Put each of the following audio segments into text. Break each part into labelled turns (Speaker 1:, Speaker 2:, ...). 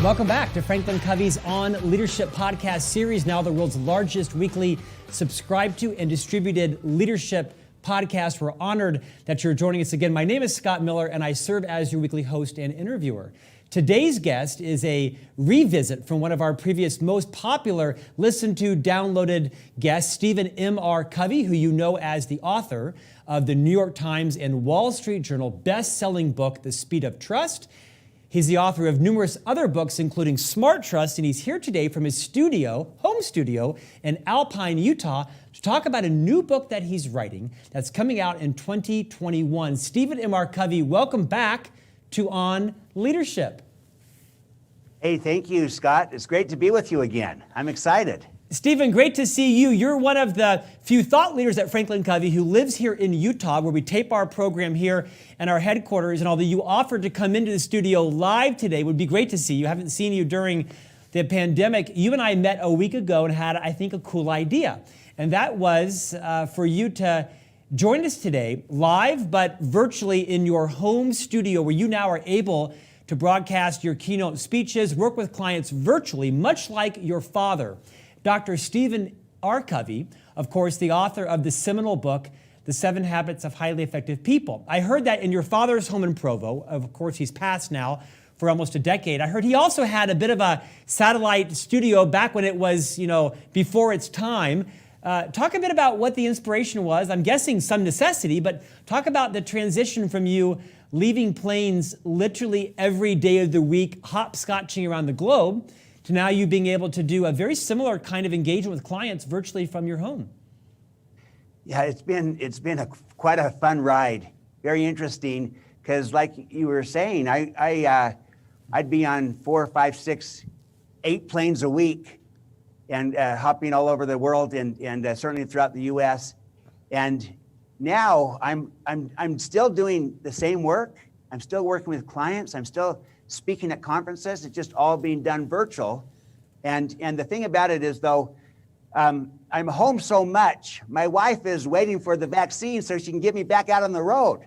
Speaker 1: Welcome back to Franklin Covey's On Leadership podcast series, now the world's largest weekly subscribed to and distributed leadership podcast. We're honored that you're joining us again. My name is Scott Miller, and I serve as your weekly host and interviewer. Today's guest is a revisit from one of our previous most popular listened to, downloaded guests, Stephen M.R. Covey, who you know as the author of the New York Times and Wall Street Journal best-selling book, The Speed of Trust. He's the author of numerous other books, including Smart Trust, and he's here today from his home studio in Alpine, Utah, to talk about a new book that he's writing that's coming out in 2021. Stephen M.R. Covey, welcome back to On Leadership.
Speaker 2: Hey, thank you, Scott. It's great to be with you again. I'm excited.
Speaker 1: Stephen, great to see you. You're one of the few thought leaders at Franklin Covey who lives here in Utah, where we tape our program here in our headquarters. And although you offered to come into the studio live today, it would be great to see you. I haven't seen you during the pandemic. You and I met a week ago and had, I think, a cool idea. And that was for you to join us today live, but virtually in your home studio, where you now are able to broadcast your keynote speeches, work with clients virtually, much like your father, Dr. Stephen R. Covey, of course, the author of the seminal book, The 7 Habits of Highly Effective People. I heard that in your father's home in Provo. Of course, he's passed now for almost a decade. I heard he also had a bit of a satellite studio back when it was, before its time. Talk a bit about what the inspiration was. I'm guessing some necessity, but talk about the transition from you leaving planes literally every day of the week, hopscotching around the globe, to now you being able to do a very similar kind of engagement with clients virtually from your home.
Speaker 2: Yeah, it's been quite a fun ride. Very interesting, because like you were saying, I'd be on 4, 5, 6, 8 planes a week, and hopping all over the world, and certainly throughout the U.S. And now I'm still doing the same work. I'm still working with clients. I'm still speaking at conferences. It's just all being done virtual. And the thing about it is, though, I'm home so much, my wife is waiting for the vaccine so she can get me back out on the road.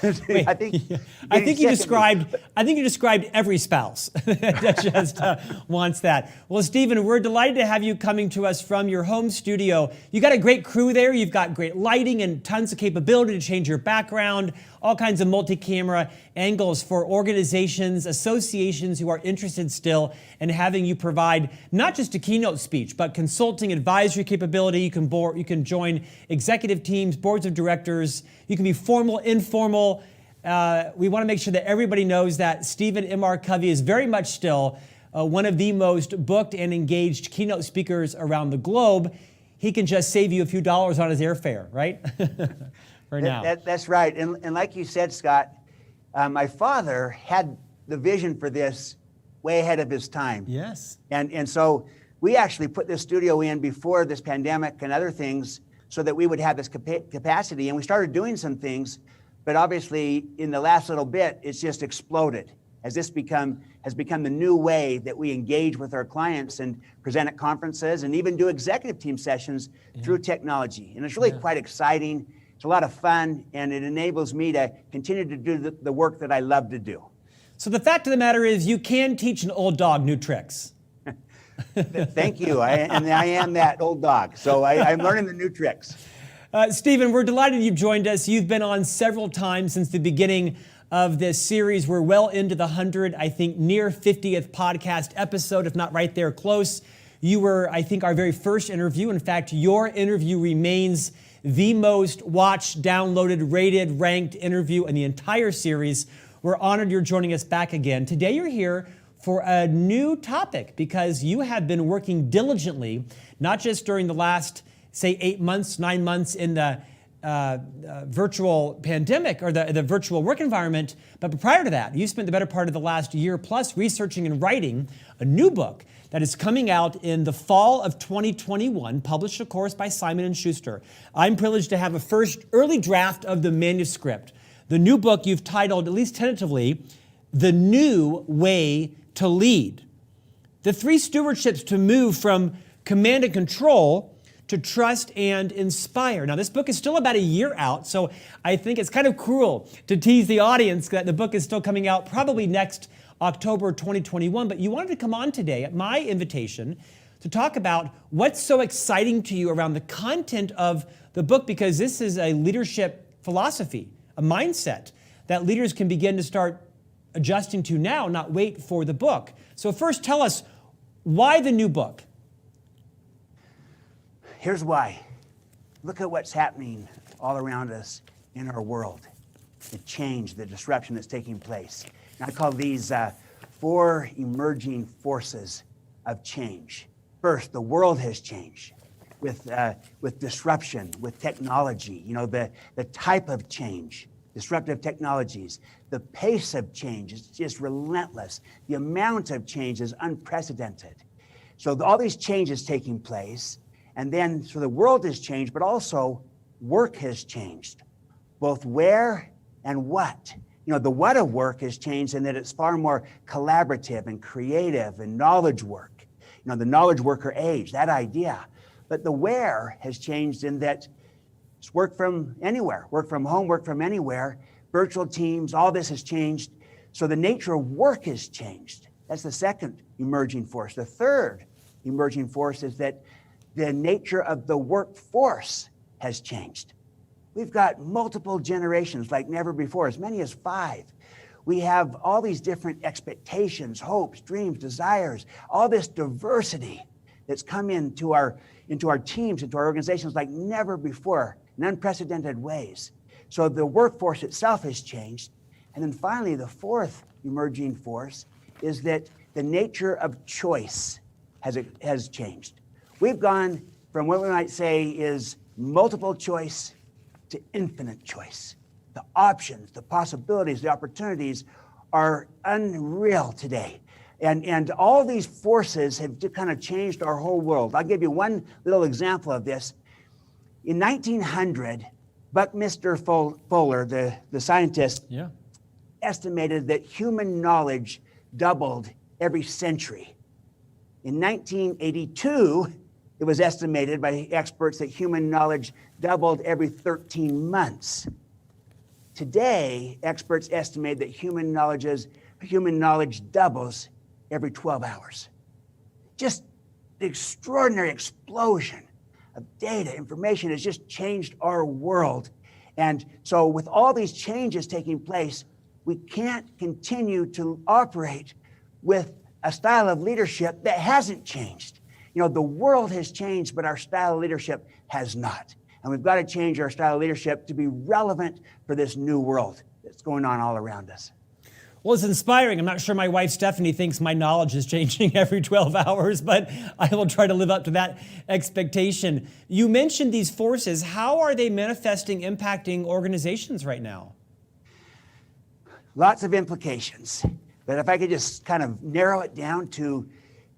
Speaker 1: Wait, I think you described every spouse that just wants that. Well, Stephen, we're delighted to have you coming to us from your home studio. You got a great crew there. You've got great lighting and tons of capability to change your background, all kinds of multi-camera angles for organizations, associations who are interested still in having you provide not just a keynote speech, but consulting, advisory capability. You can join executive teams, boards of directors. You can be formal, informal. We want to make sure that everybody knows that Stephen M.R. Covey is very much still one of the most booked and engaged keynote speakers around the globe. He can just save you a few dollars on his airfare, right? For now.
Speaker 2: That's right. And like you said, Scott, my father had the vision for this way ahead of his time.
Speaker 1: Yes.
Speaker 2: And so we actually put this studio in before this pandemic and other things so that we would have this capacity. And we started doing some things, but obviously in the last little bit, it's just exploded as this has become the new way that we engage with our clients and present at conferences and even do executive team sessions through technology. And it's really quite exciting. It's a lot of fun, and it enables me to continue to do the work that I love to do.
Speaker 1: So the fact of the matter is, you can teach an old dog new tricks.
Speaker 2: Thank you. I am that old dog, so I'm learning the new tricks.
Speaker 1: Stephen, we're delighted you've joined us. You've been on several times since the beginning of this series. We're well into the 100, I think, near 50th podcast episode, if not right there close. You were, I think, our very first interview. In fact, your interview remains the most watched, downloaded, rated, ranked interview in the entire series. We're honored you're joining us back again. Today you're here for a new topic because you have been working diligently, not just during the last, say, 8 months, 9 months in the virtual pandemic or the virtual work environment, but prior to that, you spent the better part of the last year plus researching and writing a new book that is coming out in the fall of 2021, published, of course, by Simon & Schuster. I'm privileged to have a first early draft of the manuscript. The new book you've titled, at least tentatively, The New Way to Lead. The 3 stewardships to move from command and control to trust and inspire. Now, this book is still about a year out, so I think it's kind of cruel to tease the audience that the book is still coming out probably next October 2021, but you wanted to come on today at my invitation to talk about what's so exciting to you around the content of the book, because this is a leadership philosophy, a mindset that leaders can begin to start adjusting to now, not wait for the book. So first, tell us, why the new book?
Speaker 2: Here's why. Look at what's happening all around us in our world. The change, the disruption that's taking place. And I call these 4 emerging forces of change. First, the world has changed with disruption, with technology, the type of change, disruptive technologies. The pace of change is just relentless. The amount of change is unprecedented. So all these changes taking place, and then so the world has changed, but also work has changed, both where and what. The what of work has changed in that it's far more collaborative and creative and knowledge work. The knowledge worker age, that idea. But the where has changed in that it's work from anywhere, work from home, work from anywhere, virtual teams, all this has changed. So the nature of work has changed. That's the second emerging force. The third emerging force is that the nature of the workforce has changed. We've got multiple generations like never before, as many as 5. We have all these different expectations, hopes, dreams, desires, all this diversity that's come into our teams, into our organizations like never before, in unprecedented ways. So the workforce itself has changed. And then finally, the 4th emerging force is that the nature of choice has changed. We've gone from what we might say is multiple choice to infinite choice. The options, the possibilities, the opportunities are unreal today. And all these forces have kind of changed our whole world. I'll give you one little example of this. In 1900, Buckminster Fuller, the scientist, estimated that human knowledge doubled every century. In 1982, it was estimated by experts that human knowledge doubled every 13 months. Today, experts estimate that human knowledge doubles every 12 hours. Just the extraordinary explosion of data, information has just changed our world. And so with all these changes taking place, we can't continue to operate with a style of leadership that hasn't changed. The world has changed, but our style of leadership has not. And we've got to change our style of leadership to be relevant for this new world that's going on all around us.
Speaker 1: Well, it's inspiring. I'm not sure my wife, Stephanie, thinks my knowledge is changing every 12 hours, but I will try to live up to that expectation. You mentioned these forces. How are they manifesting, impacting organizations right now?
Speaker 2: Lots of implications. But if I could just kind of narrow it down to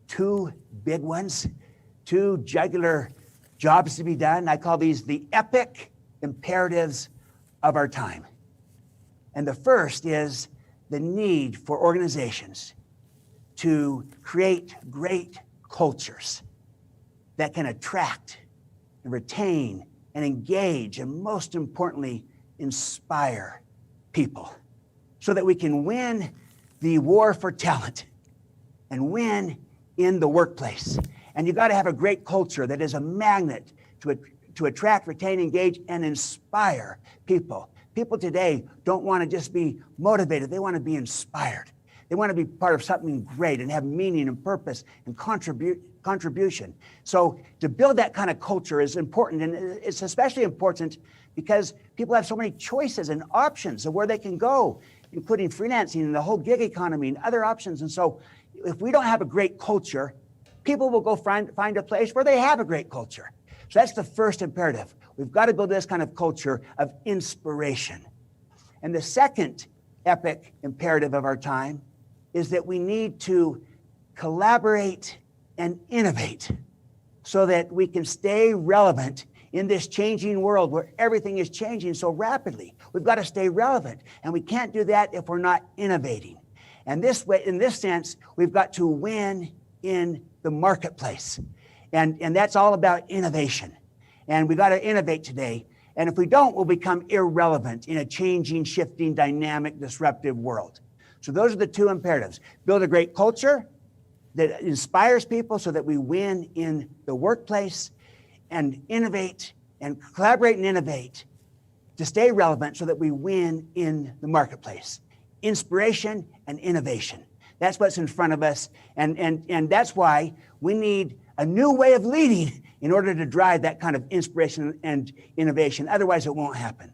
Speaker 2: 2 big ones, 2 jugular jobs to be done. I call these the epic imperatives of our time. And the first is the need for organizations to create great cultures that can attract and retain and engage and, most importantly, inspire people so that we can win the war for talent and win in the workplace. And you've got to have a great culture that is a magnet to attract, retain, engage, and inspire people. People today don't want to just be motivated. They want to be inspired. They want to be part of something great and have meaning and purpose and contribution. So to build that kind of culture is important. And it's especially important because people have so many choices and options of where they can go, including freelancing and the whole gig economy and other options. And so if we don't have a great culture, people will go find a place where they have a great culture. So that's the first imperative. We've got to build this kind of culture of inspiration. And the second epic imperative of our time is that we need to collaborate and innovate so that we can stay relevant in this changing world where everything is changing so rapidly. We've got to stay relevant, and we can't do that if we're not innovating. And this way, in this sense, we've got to win in the marketplace. And that's all about innovation. And we've got to innovate today. And if we don't, we'll become irrelevant in a changing, shifting, dynamic, disruptive world. So those are the two imperatives. Build a great culture that inspires people so that we win in the workplace, and innovate and collaborate and innovate to stay relevant so that we win in the marketplace. Inspiration and innovation. That's what's in front of us. And that's why we need a new way of leading in order to drive that kind of inspiration and innovation. Otherwise, it won't happen.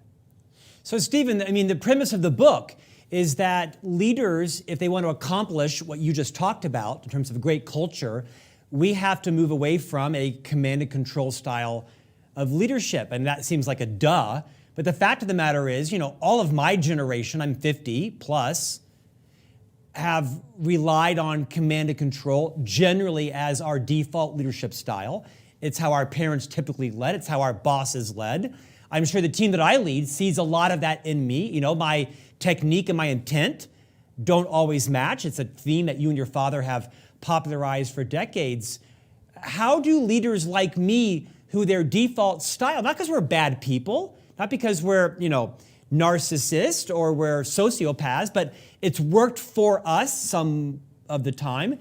Speaker 1: So, Stephen, I mean, the premise of the book is that leaders, if they want to accomplish what you just talked about in terms of a great culture, we have to move away from a command and control style of leadership. And that seems like a duh. But the fact of the matter is, all of my generation, I'm 50 plus, have relied on command and control generally as our default leadership style. It's how our parents typically led. It's how our bosses led. I'm sure the team that I lead sees a lot of that in me. My technique and my intent don't always match. It's a theme that you and your father have popularized for decades. How do leaders like me, who their default style, not because we're bad people, not because we're, narcissists or we're sociopaths, but it's worked for us some of the time.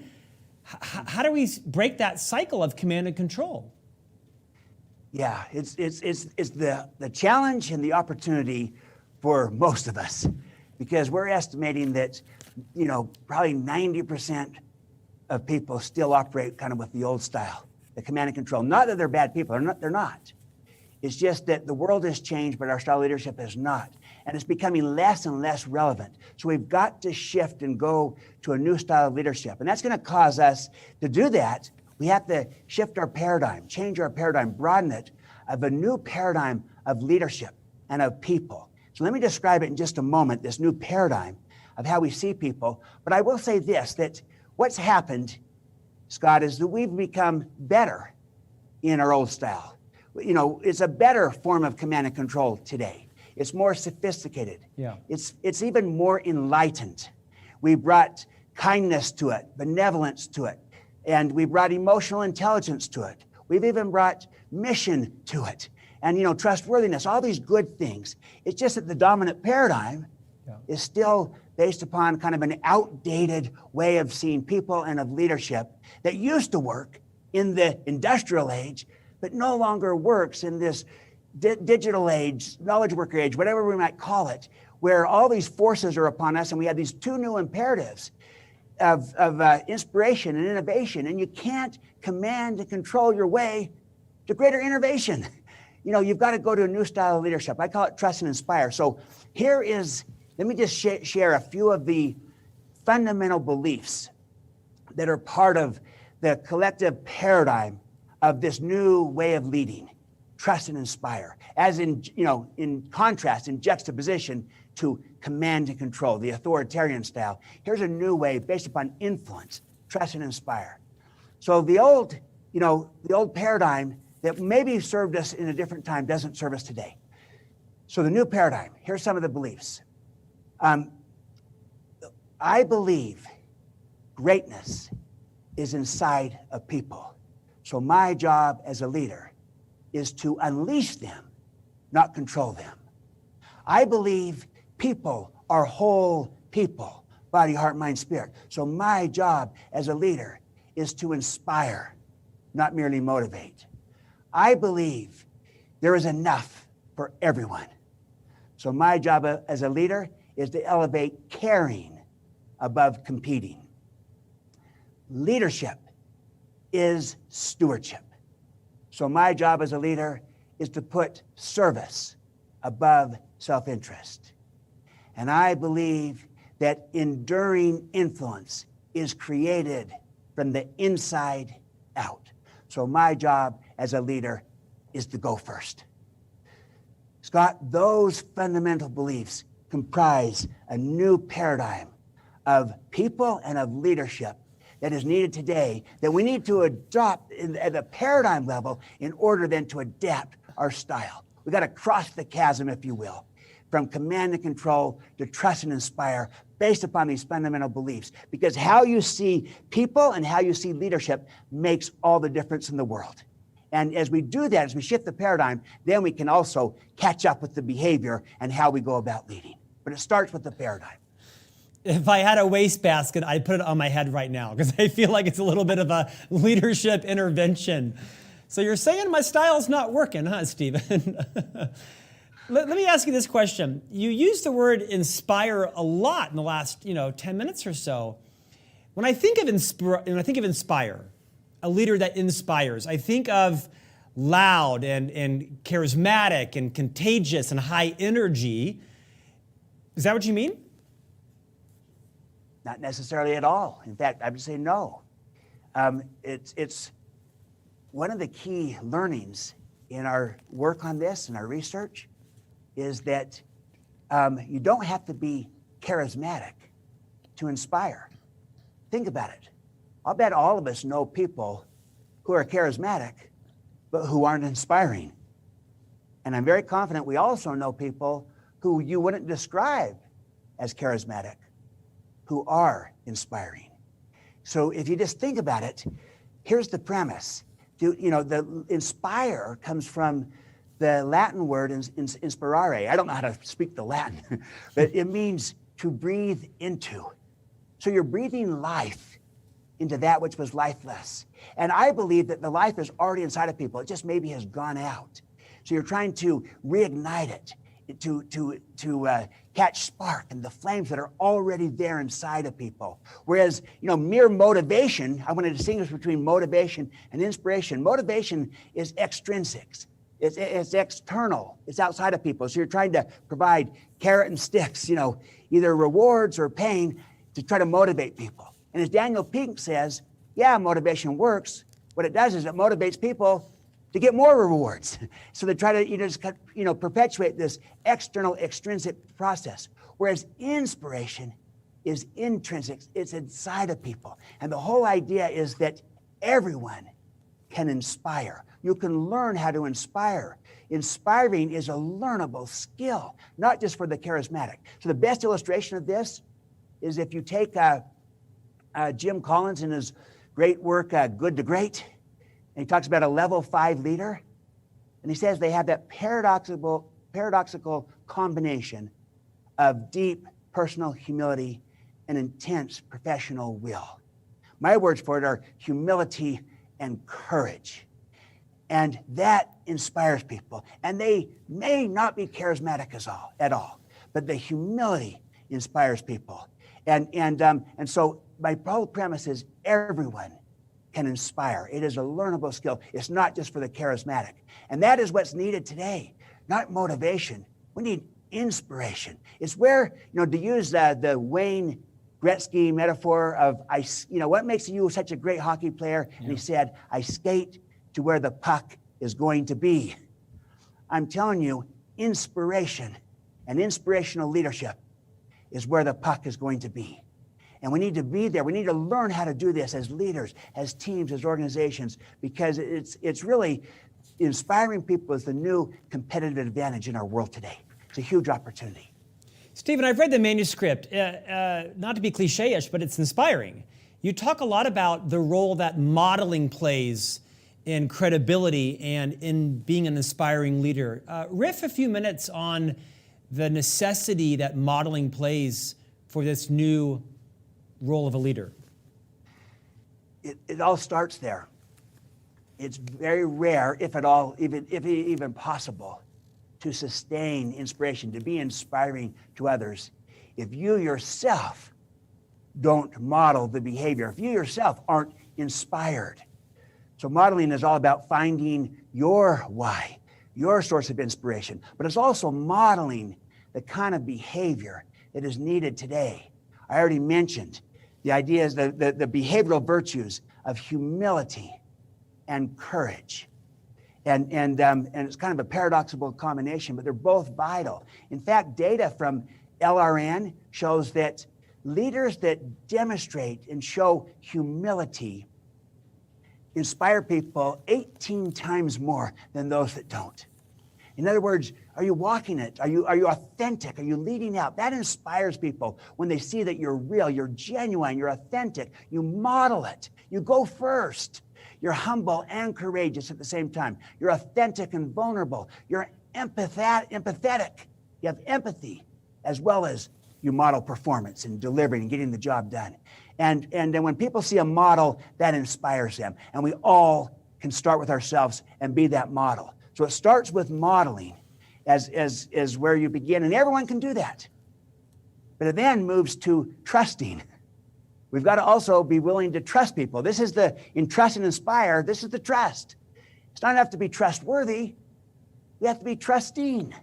Speaker 1: How do we break that cycle of command and control?
Speaker 2: Yeah, it's the challenge and the opportunity for most of us, because we're estimating that, probably 90% of people still operate kind of with the old style, the command and control. Not that they're bad people, they're not. It's just that the world has changed, but our style of leadership has not. And it's becoming less and less relevant. So we've got to shift and go to a new style of leadership. And that's going to cause us to do that. We have to shift our paradigm, change our paradigm, broaden it, of a new paradigm of leadership and of people. So let me describe it in just a moment, this new paradigm of how we see people. But I will say this, that what's happened, Scott, is that we've become better in our old style. It's a better form of command and control today. It's more sophisticated.
Speaker 1: Yeah.
Speaker 2: It's even more enlightened. We brought kindness to it, benevolence to it, and we brought emotional intelligence to it. We've even brought mission to it, and trustworthiness, all these good things. It's just that the dominant paradigm is still based upon kind of an outdated way of seeing people and of leadership that used to work in the industrial age, but no longer works in this digital age, knowledge worker age, whatever we might call it, where all these forces are upon us, and we have these two new imperatives of inspiration and innovation, and you can't command and control your way to greater innovation. You've got to go to a new style of leadership. I call it trust and inspire. So let me just share a few of the fundamental beliefs that are part of the collective paradigm of this new way of leading, trust and inspire, as in contrast, in juxtaposition to command and control, the authoritarian style. Here's a new way based upon influence, trust and inspire. So the old paradigm that maybe served us in a different time doesn't serve us today. So the new paradigm, here's some of the beliefs. I believe greatness is inside of people. So my job as a leader is to unleash them, not control them. I believe people are whole people, body, heart, mind, spirit. So my job as a leader is to inspire, not merely motivate. I believe there is enough for everyone. So my job as a leader is to elevate caring above competing. Leadership is stewardship. So my job as a leader is to put service above self-interest. And I believe that enduring influence is created from the inside out. So my job as a leader is to go first. Scott, those fundamental beliefs comprise a new paradigm of people and of leadership that is needed today, that we need to adopt at a paradigm level in order then to adapt our style. We've got to cross the chasm, if you will, from command and control to trust and inspire based upon these fundamental beliefs. Because how you see people and how you see leadership makes all the difference in the world. And as we do that, as we shift the paradigm, then we can also catch up with the behavior and how we go about leading. But it starts with the paradigm.
Speaker 1: If I had a wastebasket, I'd put it on my head right now because I feel like it's a little bit of a leadership intervention. So you're saying my style's not working, huh, Stephen? Let me ask you this question. You used the word inspire a lot in the last 10 minutes or so. When I think of inspire, a leader that inspires, I think of loud and charismatic and contagious and high energy. Is that what you mean?
Speaker 2: Not necessarily at all. In fact, I would say no. It's one of the key learnings in our work on this and our research is that you don't have to be charismatic to inspire. Think about it. I'll bet all of us know people who are charismatic, but who aren't inspiring. And I'm very confident we also know people who you wouldn't describe as charismatic, who are inspiring. So if you just think about it, here's the premise. The inspire comes from the Latin word inspirare. I don't know how to speak the Latin, but it means to breathe into. So you're breathing life into that which was lifeless. And I believe that the life is already inside of people. It just maybe has gone out. So you're trying to reignite it, to catch spark and the flames that are already there inside of people. Whereas, mere motivation, I want to distinguish between motivation and inspiration. Motivation is extrinsic. It's external. It's outside of people. So you're trying to provide carrot and sticks, either rewards or pain to try to motivate people. And as Daniel Pink says, yeah, motivation works. What it does is it motivates people to get more rewards. So they try to perpetuate this external, extrinsic process. Whereas inspiration is intrinsic. It's inside of people. And the whole idea is that everyone can inspire. You can learn how to inspire. Inspiring is a learnable skill, not just for the charismatic. So the best illustration of this is if you take Jim Collins in his great work, Good to Great, and he talks about a level 5 leader, and he says they have that paradoxical combination of deep personal humility and intense professional will. My words for it are humility and courage. And that inspires people. And they may not be charismatic at all, but the humility inspires people. And so my whole premise is everyone can inspire. It is a learnable skill. It's not just for the charismatic. And that is what's needed today, not motivation. We need inspiration. It's where, to use the Wayne Gretzky metaphor of, what makes you such a great hockey player? Yeah. And he said, I skate to where the puck is going to be. I'm telling you, inspiration and inspirational leadership is where the puck is going to be. And we need to be there. We need to learn how to do this as leaders, as teams, as organizations, because it's really inspiring people is the new competitive advantage in our world today. It's a huge opportunity.
Speaker 1: Stephen, I've read the manuscript, not to be cliche-ish, but it's inspiring. You talk a lot about the role that modeling plays in credibility and in being an inspiring leader. Riff a few minutes on the necessity that modeling plays for this new role of a leader.
Speaker 2: It all starts there. It's very rare, if at all, even possible, to sustain inspiration, to be inspiring to others, if you yourself don't model the behavior, if you yourself aren't inspired. So modeling is all about finding your why, your source of inspiration, but it's also modeling the kind of behavior that is needed today. I already mentioned the idea is the behavioral virtues of humility and courage. And it's kind of a paradoxical combination, but they're both vital. In fact, data from LRN shows that leaders that demonstrate and show humility inspire people 18 times more than those that don't. In other words, are you walking it? Are you authentic? Are you leading out? That inspires people when they see that you're real, you're genuine, you're authentic. You model it. You go first. You're humble and courageous at the same time. You're authentic and vulnerable. You're empathetic. You have empathy as well as you model performance and delivering and getting the job done. And then when people see a model, that inspires them. And we all can start with ourselves and be that model. So it starts with modeling as where you begin, and everyone can do that. But it then moves to trusting. We've got to also be willing to trust people. This is in trust and inspire, this is the trust. It's not enough to be trustworthy. We have to be trusting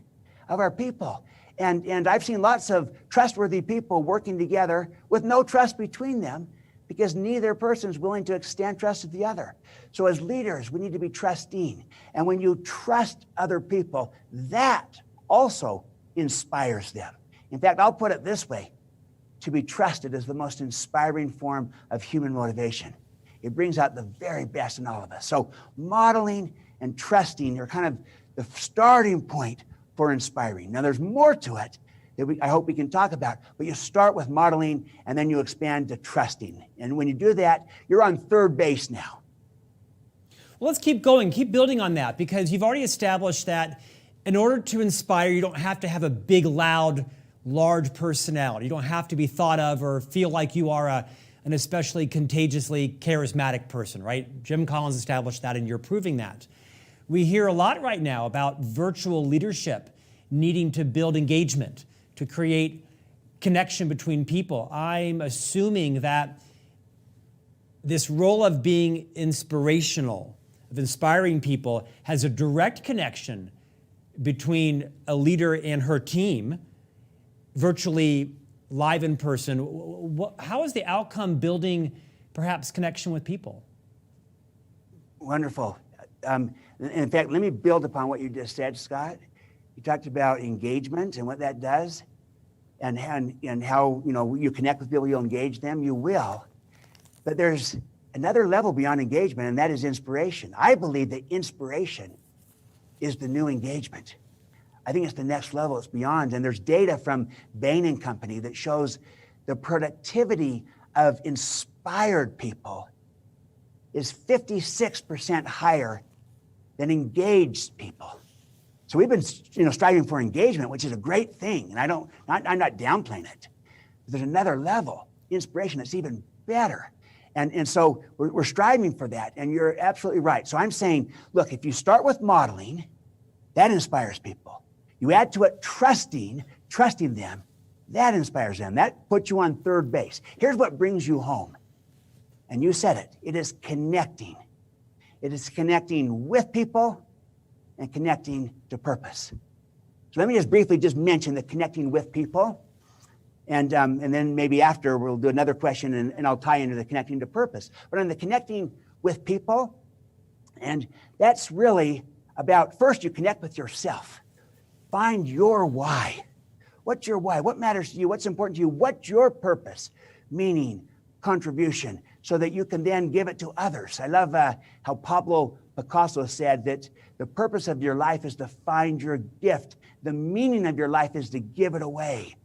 Speaker 2: of our people. And I've seen lots of trustworthy people working together with no trust between them because neither person is willing to extend trust to the other. So as leaders, we need to be trusting. And when you trust other people, that also inspires them. In fact, I'll put it this way. To be trusted is the most inspiring form of human motivation. It brings out the very best in all of us. So modeling and trusting are kind of the starting point for inspiring. Now, there's more to it that I hope we can talk about, but you start with modeling and then you expand to trusting. And when you do that, you're on third base now.
Speaker 1: Well, let's keep going, keep building on that, because you've already established that in order to inspire, you don't have to have a big, loud, large personality. You don't have to be thought of or feel like you are an especially contagiously charismatic person, right? Jim Collins established that, and you're proving that. We hear a lot right now about virtual leadership needing to build engagement, to create connection between people. I'm assuming that this role of being inspirational, of inspiring people, has a direct connection between a leader and her team, virtually live in person. How is the outcome building perhaps connection with people?
Speaker 2: Wonderful. In fact, let me build upon what you just said, Scott. You talked about engagement and what that does, and how you connect with people, you'll engage them, you will. But there's another level beyond engagement, and that is inspiration. I believe that inspiration is the new engagement. I think it's the next level, it's beyond. And there's data from Bain & Company that shows the productivity of inspired people is 56% higher than engaged people. So we've been striving for engagement, which is a great thing. And I'm not downplaying it. But there's another level, inspiration, that's even better. And so we're striving for that. And you're absolutely right. So I'm saying, look, if you start with modeling, that inspires people. You add to it trusting them, that inspires them. That puts you on third base. Here's what brings you home. And you said it. It is connecting. It is connecting with people and connecting to purpose. So let me just briefly mention the connecting with people. And then maybe after we'll do another question and I'll tie into the connecting to purpose. But on the connecting with people, and that's really about, first you connect with yourself. Find your why. What's your why? What matters to you? What's important to you? What's your purpose? Meaning, contribution, so that you can then give it to others. I love how Pablo Picasso said that the purpose of your life is to find your gift. The meaning of your life is to give it away.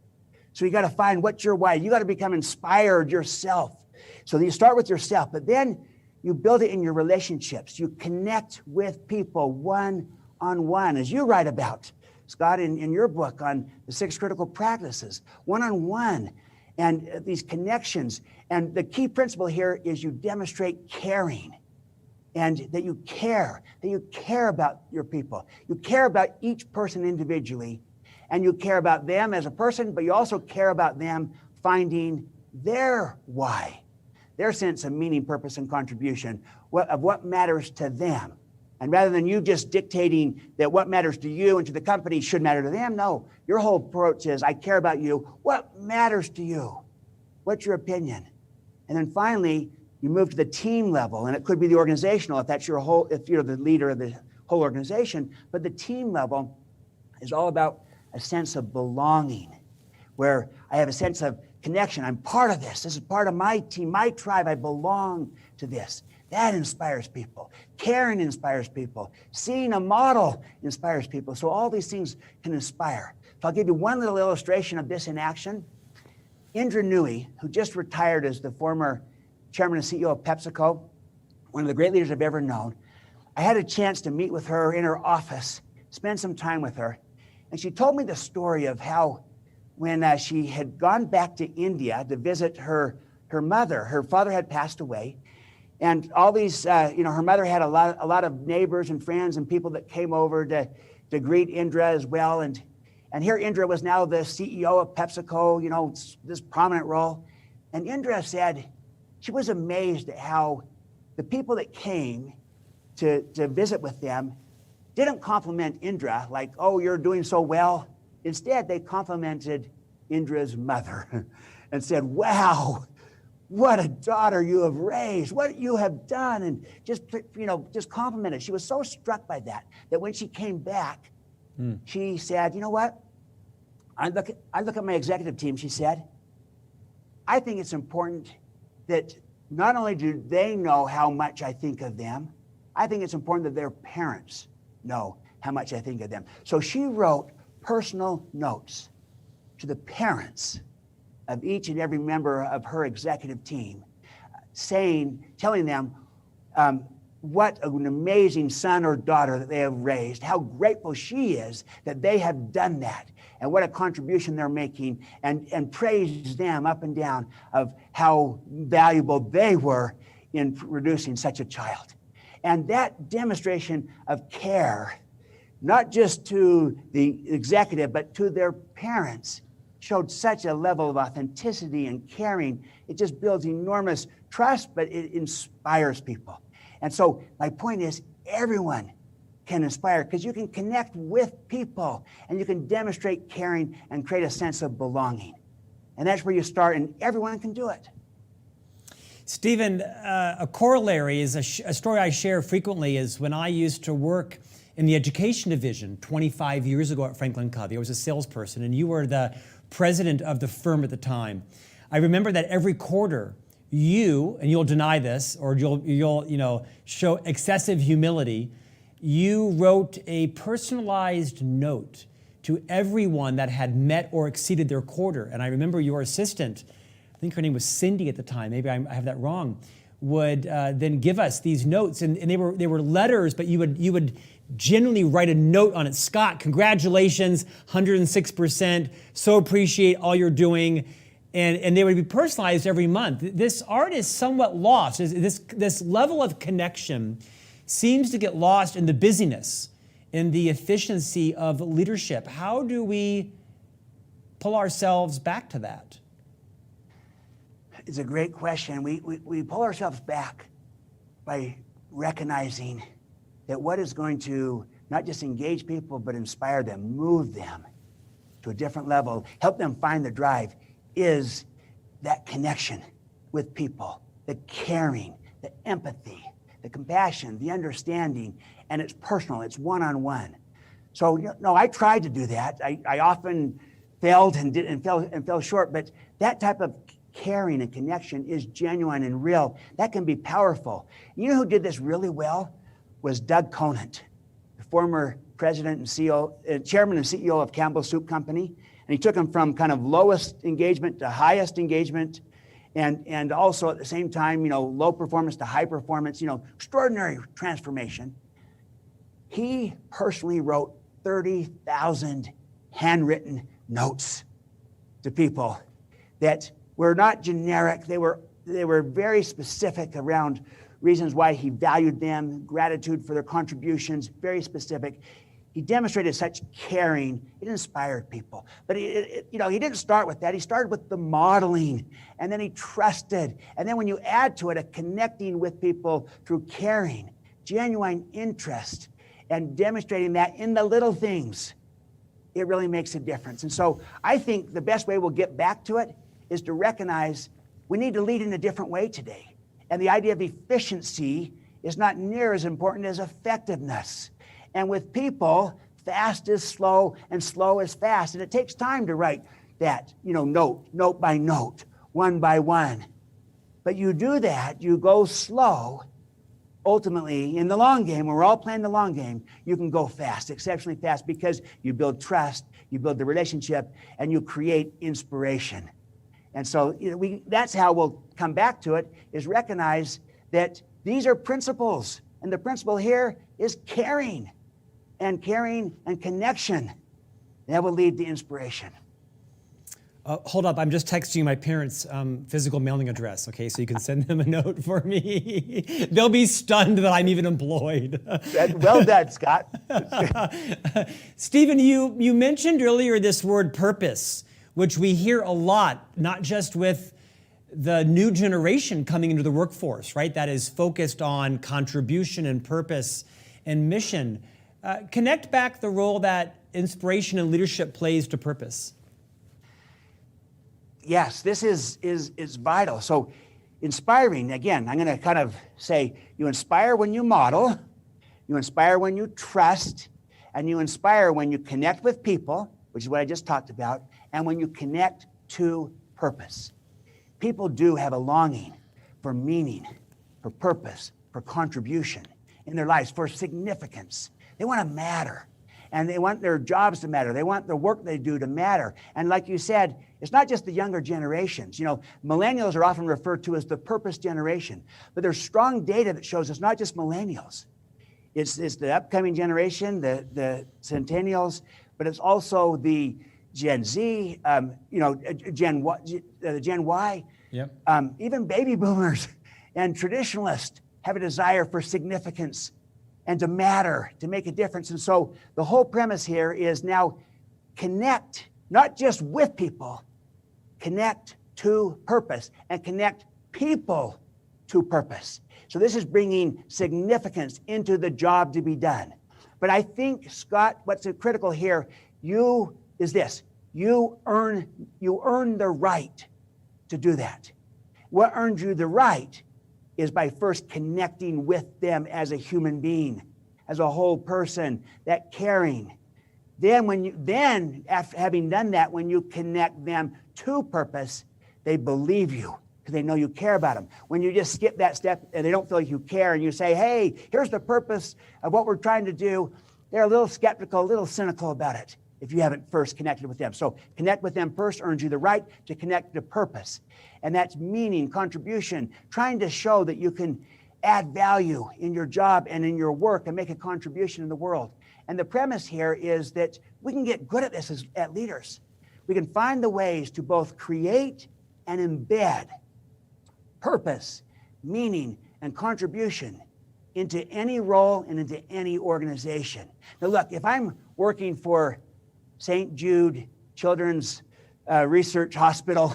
Speaker 2: So you got to find what's your why. You got to become inspired yourself. So you start with yourself, but then you build it in your relationships. You connect with people one-on-one, as you write about, Scott, in your book on the 6 critical practices, one-on-one, and these connections. And the key principle here is you demonstrate caring, and that you care about your people. You care about each person individually, and you care about them as a person, but you also care about them finding their why, their sense of meaning, purpose, and contribution, of what matters to them. And rather than you just dictating that what matters to you and to the company should matter to them, no, your whole approach is, I care about you. What matters to you? What's your opinion? And then finally, you move to the team level, and it could be the organizational, if you're the leader of the whole organization. But the team level is all about a sense of belonging, where I have a sense of connection. I'm part of this. This is part of my team, my tribe. I belong to this. That inspires people. Caring inspires people. Seeing a model inspires people. So all these things can inspire. So I'll give you one little illustration of this in action. Indra Nooyi, who just retired as the former chairman and CEO of PepsiCo, one of the great leaders I've ever known. I had a chance to meet with her in her office, spend some time with her. And she told me the story of how when she had gone back to India to visit her mother. Her father had passed away. And all these, her mother had a lot of neighbors and friends and people that came over to greet Indra as well. And here Indra was now the CEO of PepsiCo, this prominent role. And Indra said she was amazed at how the people that came to visit with them didn't compliment Indra like, oh, you're doing so well. Instead, they complimented Indra's mother and said, wow, what a daughter you have raised, what you have done, and just complimented. She was so struck by that when she came back, she said, you know what? I look at my executive team, she said, I think it's important that not only do they know how much I think of them, I think it's important that their parents know how much I think of them. So she wrote personal notes to the parents of each and every member of her executive team, telling them what an amazing son or daughter that they have raised, how grateful she is that they have done that, and what a contribution they're making, and praise them up and down of how valuable they were in producing such a child. And that demonstration of care, not just to the executive, but to their parents, showed such a level of authenticity and caring. It just builds enormous trust, but it inspires people. And so my point is, everyone can inspire, because you can connect with people and you can demonstrate caring and create a sense of belonging. And that's where you start, and everyone can do it.
Speaker 1: Stephen, a corollary is a story I share frequently is when I used to work in the education division 25 years ago at Franklin Covey. I was a salesperson, and you were the president of the firm at the time. I remember that every quarter, and you'll deny this, or you'll show excessive humility, you wrote a personalized note to everyone that had met or exceeded their quarter. And I remember your assistant, I think her name was Cindy at the time, maybe I have that wrong, would then give us these notes, and they were letters, but you would generally write a note on it. Scott, congratulations, 106%, so appreciate all you're doing. And they would be personalized every month. This art is somewhat lost. This level of connection seems to get lost in the busyness, in the efficiency of leadership. How do we pull ourselves back to that?
Speaker 2: It's a great question. We pull ourselves back by recognizing that what is going to not just engage people, but inspire them, move them to a different level, help them find the drive, is that connection with people, the caring, the empathy, the compassion, the understanding, and it's personal, it's one-on-one. So, I tried to do that. I often failed and fell short, but that type of caring and connection is genuine and real. That can be powerful. You know who did this really well? Was Doug Conant, the former president and CEO, chairman and CEO of Campbell Soup Company. And he took them from kind of lowest engagement to highest engagement, and also at the same time, low performance to high performance, extraordinary transformation. He personally wrote 30,000 handwritten notes to people that were not generic. They were very specific around reasons why he valued them, gratitude for their contributions, very specific. He demonstrated such caring. It inspired people. But he didn't start with that. He started with the modeling, and then he trusted. And then when you add to it a connecting with people through caring, genuine interest, and demonstrating that in the little things, it really makes a difference. And so I think the best way we'll get back to it is to recognize we need to lead in a different way today. And the idea of efficiency is not near as important as effectiveness. And with people, fast is slow and slow is fast. And it takes time to write that, note by note, one by one. But you do that, you go slow. Ultimately, in the long game, when we're all playing the long game, you can go fast, exceptionally fast, because you build trust, you build the relationship, and you create inspiration. And so that's how we'll come back to it, is recognize that these are principles. And the principle here is caring and connection. That will lead to inspiration.
Speaker 1: Hold up, I'm just texting my parents' physical mailing address, okay? So you can send them a note for me. They'll be stunned that I'm even employed.
Speaker 2: Well done, Scott.
Speaker 1: Stephen, you mentioned earlier this word purpose, which we hear a lot, not just with the new generation coming into the workforce, right? That is focused on contribution and purpose and mission. Connect back the role that inspiration and leadership plays to purpose.
Speaker 2: Yes, this is vital. So inspiring, again, I'm going to kind of say you inspire when you model, you inspire when you trust, and you inspire when you connect with people, which is what I just talked about, and when you connect to purpose. People do have a longing for meaning, for purpose, for contribution in their lives, for significance. They want to matter, and they want their jobs to matter. They want the work they do to matter. And like you said, it's not just the younger generations. You know, millennials are often referred to as the purpose generation, but there's strong data that shows it's not just millennials. It's the upcoming generation, the centennials, but it's also the Gen Z, Gen Y,
Speaker 1: Yep.
Speaker 2: Even baby boomers and traditionalists have a desire for significance and to matter, to make a difference. And so the whole premise here is now connect, not just with people, connect to purpose and connect people to purpose. So this is bringing significance into the job to be done. But I think, Scott, what's critical here, you earn the right to do that. What earns you the right is by first connecting with them as a human being, as a whole person, that caring. Then after having done that, when you connect them to purpose, they believe you because they know you care about them. When you just skip that step and they don't feel like you care and you say, hey, here's the purpose of what we're trying to do, they're a little skeptical, a little cynical about it if you haven't first connected with them. So connect with them first earns you the right to connect to purpose. And that's meaning, contribution, trying to show that you can add value in your job and in your work and make a contribution in the world. And the premise here is that we can get good at this as leaders. We can find the ways to both create and embed purpose, meaning, and contribution into any role and into any organization. Now look, if I'm working for St. Jude Children's Research Hospital,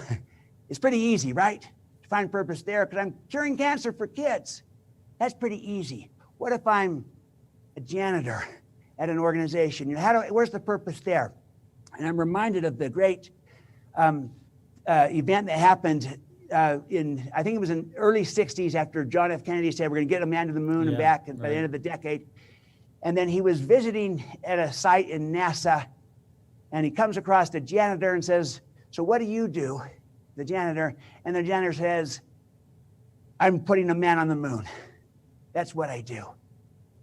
Speaker 2: it's pretty easy, right? To find purpose there because I'm curing cancer for kids. That's pretty easy. What if I'm a janitor at an organization? Where's the purpose there? And I'm reminded of the great event that happened I think it was in early 60s after John F. Kennedy said, we're going to get a man to the moon and back by the end of the decade. And then he was visiting at a site in NASA, and he comes across the janitor and says, so what do you do, the janitor? And the janitor says, I'm putting a man on the moon. That's what I do.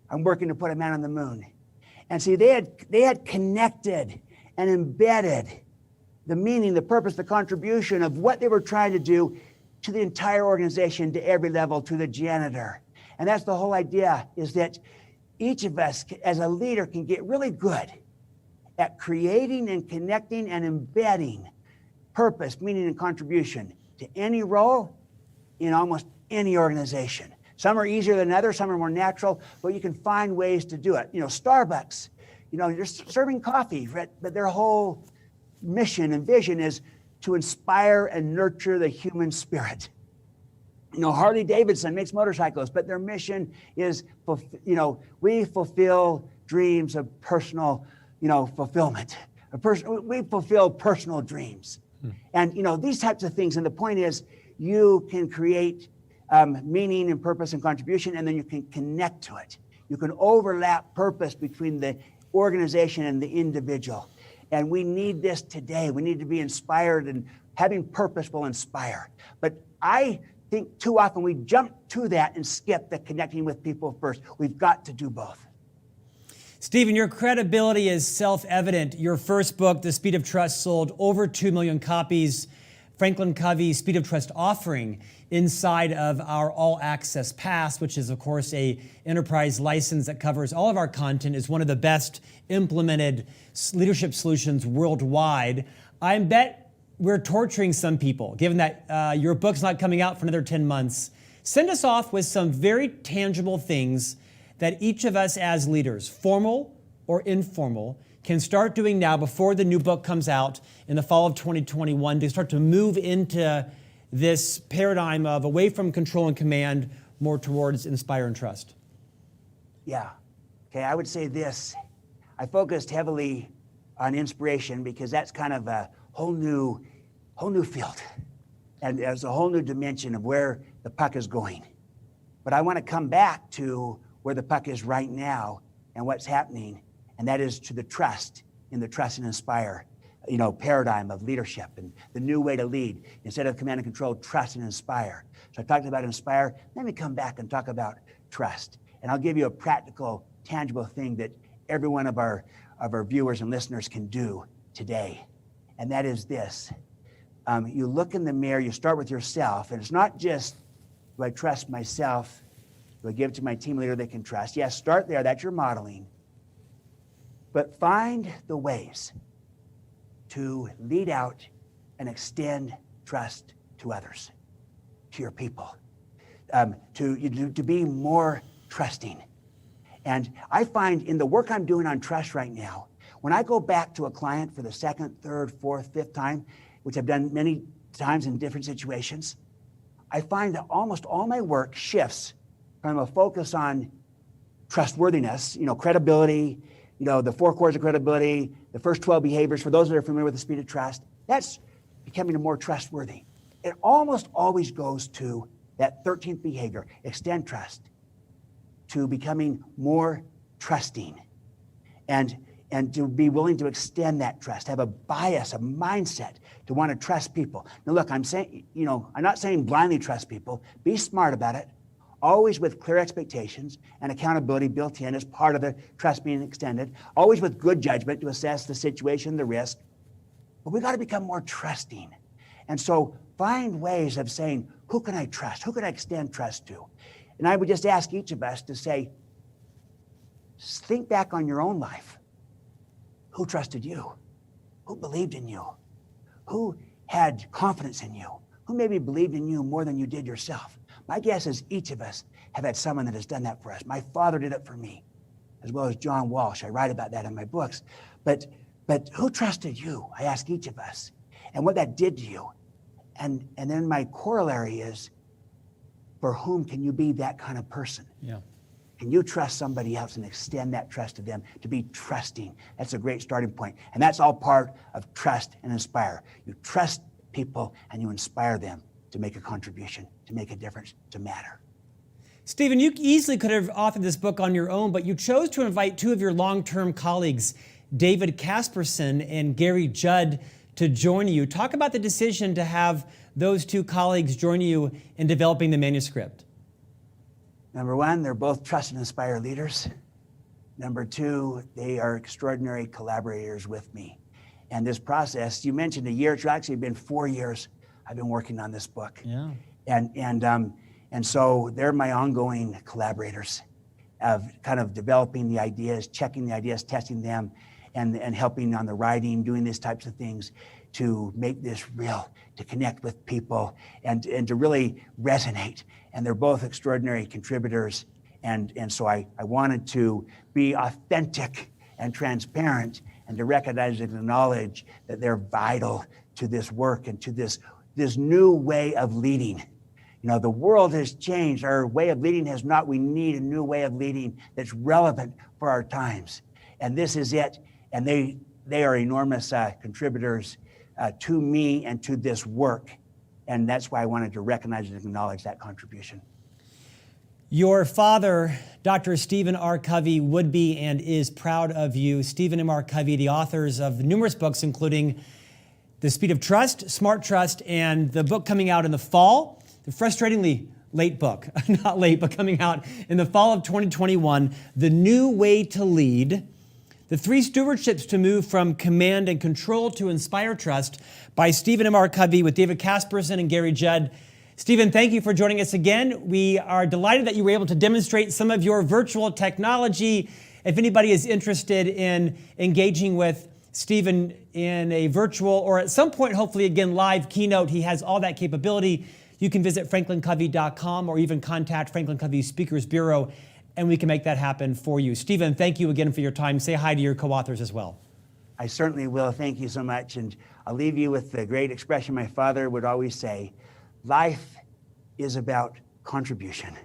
Speaker 2: I'm working to put a man on the moon. And see, they had connected and embedded the meaning, the purpose, the contribution of what they were trying to do to the entire organization, to every level, to the janitor. And that's the whole idea, is that each of us as a leader can get really good at creating and connecting and embedding purpose, meaning, and contribution to any role in almost any organization. Some are easier than others, some are more natural, but you can find ways to do it. You know, Starbucks, you're serving coffee, but their whole mission and vision is to inspire and nurture the human spirit. Harley Davidson makes motorcycles, but their mission is, we fulfill dreams of personal, fulfillment. We fulfill personal dreams. And, these types of things. And the point is, you can create meaning and purpose and contribution, and then you can connect to it. You can overlap purpose between the organization and the individual. And we need this today. We need to be inspired, and having purpose will inspire. But I think too often we jump to that and skip the connecting with people first. We've got to do both.
Speaker 1: Stephen, your credibility is self-evident. Your first book, The Speed of Trust, sold over 2 million copies. Franklin Covey Speed of Trust offering inside of our All Access Pass, which is, of course, a enterprise license that covers all of our content, is one of the best implemented leadership solutions worldwide. I bet we're torturing some people, given that your book's not coming out for another 10 months. Send us off with some very tangible things that each of us as leaders, formal or informal, can start doing now before the new book comes out in the fall of 2021 to start to move into this paradigm of away from control and command, more towards inspire and trust.
Speaker 2: Yeah. Okay, I would say this. I focused heavily on inspiration because that's kind of a whole new field. And there's a whole new dimension of where the puck is going. But I want to come back to where the puck is right now and what's happening, and that is to the trust in the trust and inspire, paradigm of leadership and the new way to lead. Instead of command and control, trust and inspire. So I talked about inspire. Let me come back and talk about trust. And I'll give you a practical, tangible thing that every one of our viewers and listeners can do today. And that is this. You look in the mirror, you start with yourself, and it's not just, do I trust myself? Do I give it to my team leader they can trust? Yes, start there, that's your modeling. But find the ways to lead out and extend trust to others, to your people, to be more trusting. And I find in the work I'm doing on trust right now, when I go back to a client for the second, third, fourth, fifth time, which I've done many times in different situations, I find that almost all my work shifts from a focus on trustworthiness, credibility, the 4 cores of credibility, the first 12 behaviors, for those that are familiar with the speed of trust, that's becoming more trustworthy. It almost always goes to that 13th behavior, extend trust, to becoming more trusting and to be willing to extend that trust, have a bias, a mindset to want to trust people. Now look, I'm saying, I'm not saying blindly trust people. Be smart about it, always with clear expectations and accountability built in as part of the trust being extended, always with good judgment to assess the situation, the risk. But we got to become more trusting. And so find ways of saying, who can I trust? Who can I extend trust to? And I would just ask each of us to say, think back on your own life. Who trusted you? Who believed in you? Who had confidence in you? Who maybe believed in you more than you did yourself? My guess is each of us have had someone that has done that for us. My father did it for me, as well as John Walsh. I write about that in my books. But who trusted you? I ask each of us, and what that did to you. And then my corollary is, for whom can you be that kind of person?
Speaker 1: Yeah.
Speaker 2: Can you trust somebody else and extend that trust to them, to be trusting? That's a great starting point. And that's all part of trust and inspire. You trust people and you inspire them to make a contribution, to make a difference, to matter.
Speaker 1: Stephen, you easily could have authored this book on your own, but you chose to invite 2 of your long-term colleagues, David Casperson and Gary Judd, to join you. Talk about the decision to have those 2 colleagues join you in developing the manuscript.
Speaker 2: Number 1, they're both trust and inspire leaders. Number 2, they are extraordinary collaborators with me. And this process, you mentioned a year, it's actually been 4 years I've been working on this book.
Speaker 1: Yeah.
Speaker 2: And so they're my ongoing collaborators of kind of developing the ideas, checking the ideas, testing them, and helping on the writing, doing these types of things to make this real, to connect with people and to really resonate. And they're both extraordinary contributors. And so I wanted to be authentic and transparent and to recognize and acknowledge that they're vital to this work and to this new way of leading. The world has changed. Our way of leading has not. We need a new way of leading that's relevant for our times. And this is it. And they are enormous contributors to me and to this work. And that's why I wanted to recognize and acknowledge that contribution.
Speaker 1: Your father, Dr. Stephen R. Covey, would be and is proud of you. Stephen M. R. Covey, the authors of numerous books, including The Speed of Trust, Smart Trust, and the book coming out in the fall, the frustratingly late book, not late, but coming out in the fall of 2021, The New Way to Lead, The 3 Stewardships to Move from Command and Control to Inspire Trust by Stephen M. R. Covey with David Casperson and Gary Judd. Stephen, thank you for joining us again. We are delighted that you were able to demonstrate some of your virtual technology. If anybody is interested in engaging with Stephen in a virtual or at some point, hopefully again, live keynote. He has all that capability. You can visit franklincovey.com or even contact Franklin Covey Speakers Bureau, and we can make that happen for you. Stephen, thank you again for your time. Say hi to your co-authors as well.
Speaker 2: I certainly will. Thank you so much. And I'll leave you with the great expression my father would always say, life is about contribution,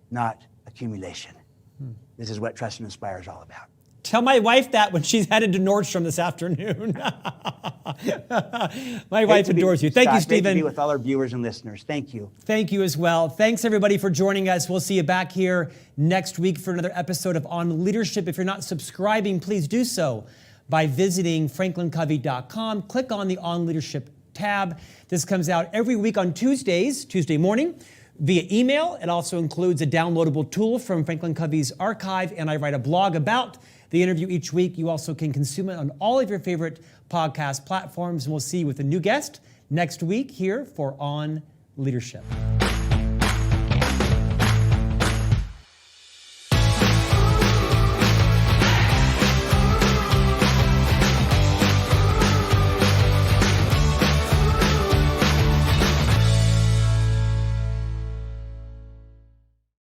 Speaker 2: not accumulation. This is what Trust and Inspire is all about.
Speaker 1: Tell my wife that when she's headed to Nordstrom this afternoon. My wife adores you. Thank you, Stephen.
Speaker 2: Great to be with all our viewers and listeners. Thank you.
Speaker 1: Thank you as well. Thanks, everybody, for joining us. We'll see you back here next week for another episode of On Leadership. If you're not subscribing, please do so by visiting franklincovey.com. Click on the On Leadership tab. This comes out every week on Tuesdays, Tuesday morning, via email. It also includes a downloadable tool from Franklin Covey's archive, and I write a blog about the interview each week. You also can consume it on all of your favorite podcast platforms, and we'll see you with a new guest next week here for On Leadership.